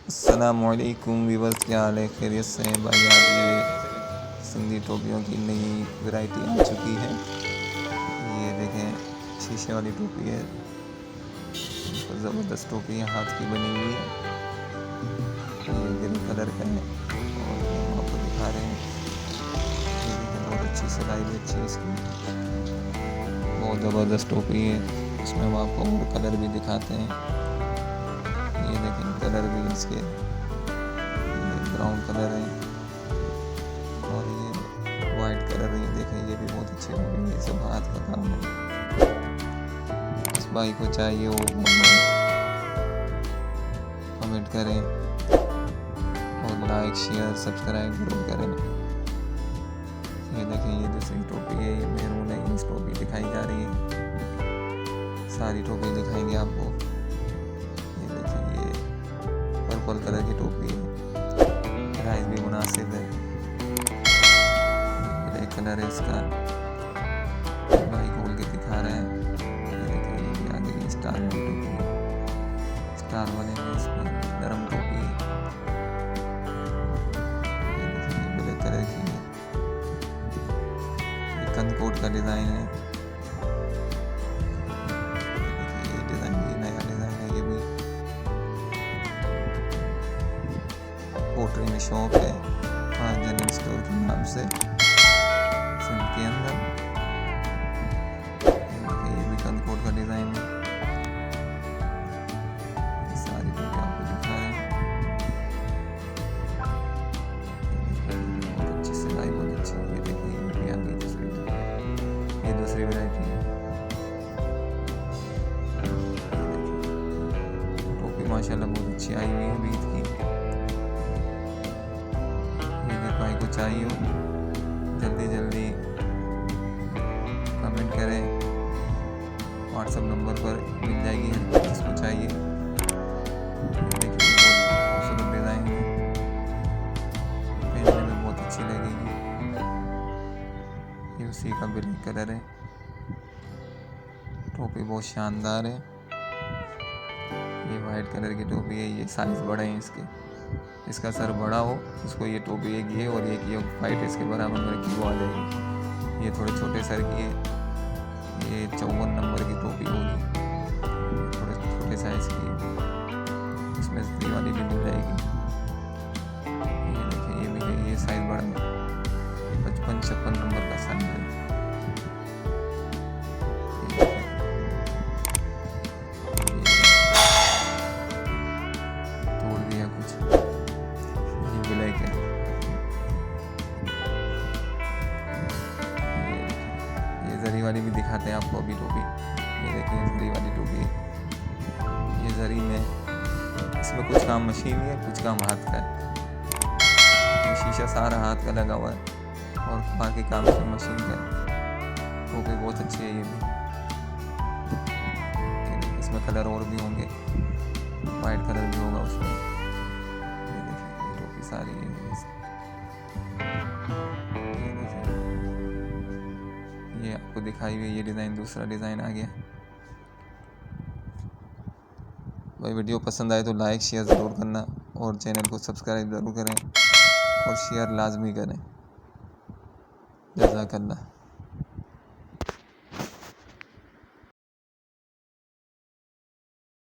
अस्सलामुअलैकुम व्यूअर्स, क्या हाल है? खैरियत से हैं भाई? आज ये सिंधी टोपियों की नई वैरायटी आ चुकी है। ये देखें, शीशे वाली टोपी है, ज़बरदस्त टोपी है, हाथ की बनी हुई है। ये ग्रे कलर का है और ये हम आपको दिखा रहे हैं। ये देखें, बहुत अच्छी सिलाई भी अच्छी है इसकी, बहुत ज़बरदस्त टोपी है। इसमें हम आपको और कलर भी दिखाते हैं। ये देखें, कलर भी इसके ब्राउन कलर है और ये वाइट कलर है। ये देखें, ये भी बहुत अच्छी टोपी है, सब हाथ का काम है। इस भाई को चाहिए वो कमेंट करें और लाइक शेयर सब्सक्राइब जरूर करें। ये देखें, ये दूसरी टोपी है, ये मेरून है, इस टोपी दिखाई जा रही है। सारी टोपी दिखाएंगे आपको। ये देखें, ये पर्पल कलर की टोपी है, प्राइस भी मुनासिब है। ब्लैक कलर है इसका, भाई खोल के दिखा रहे हैं। ये देखिए, ये भी आगे ये स्टार वाली टोपी है, स्टार वाले में इसमें नरम टोपी है। ये देखिए, ये ब्लैक कलर की है, ये कंदकोट का डिज़ाइन है। ये डिज़ाइन भी नया डिज़ाइन है। ये भी पोट्री में शॉप है, जनरल स्टोर के नाम से सिंध के अंदर। ये भी कंदकोट का डिज़ाइन है। सारी टोपी आपको दिखा रहे हैं। बहुत अच्छी सिलाई, बहुत अच्छी। ये देखिए, ये भी आगे ये दूसरी वैरायटी है। टोपी माशाल्लाह बहुत अच्छी आई हुई है बीच की। भाई को चाहिए हो जल्दी जल्दी कमेंट करें, व्हाट्सएप नंबर पर मिल जाएगी हर जिसको चाहिए। देखिए, बहुत खूबसूरत डिज़ाइन है, पहनने में बहुत अच्छी लगेगी। ये उसी का ब्लैक कलर है, टोपी बहुत शानदार है। ये वाइट कलर की टोपी है, ये साइज़ बड़े हैं इसका सर बड़ा हो उसको ये टोपी एक ये और एक ये वाइट इसके बराबर में की वो आ जाएगी। ये थोड़े छोटे सर की है, ये 54 नंबर की टोपी होगी, थोड़े छोटे साइज़ की है। इसमें स्त्री वाली भी मिल जाएगी। ये देखिए, ये भी है, ये साइज़ बड़ा है, 55-56 नंबर का साइज़ है। तोड़ दिया कुछ, ब्लैक है। ये जरी वाली भी दिखाते हैं आपको अभी टोपी। ये देखिए, जरी वाली टोपी, ये जरी में इसमें कुछ काम मशीन है, कुछ काम हाथ का है। ये शीशा सारा हाथ का लगा हुआ है और बाकी काम इसमें मशीन का है। टोपी बहुत अच्छी है। ये भी इसमें कलर और भी होंगे, वाइट कलर भी होगा उसमें। ये देखिए, ये टोपी सारी है। ये आपको दिखाई हुई ये डिज़ाइन, दूसरा डिज़ाइन आ गया। भाई वीडियो पसंद आए तो लाइक शेयर ज़रूर करना और चैनल को सब्सक्राइब ज़रूर करें और शेयर लाजमी करें। जज़ाकल्लाह।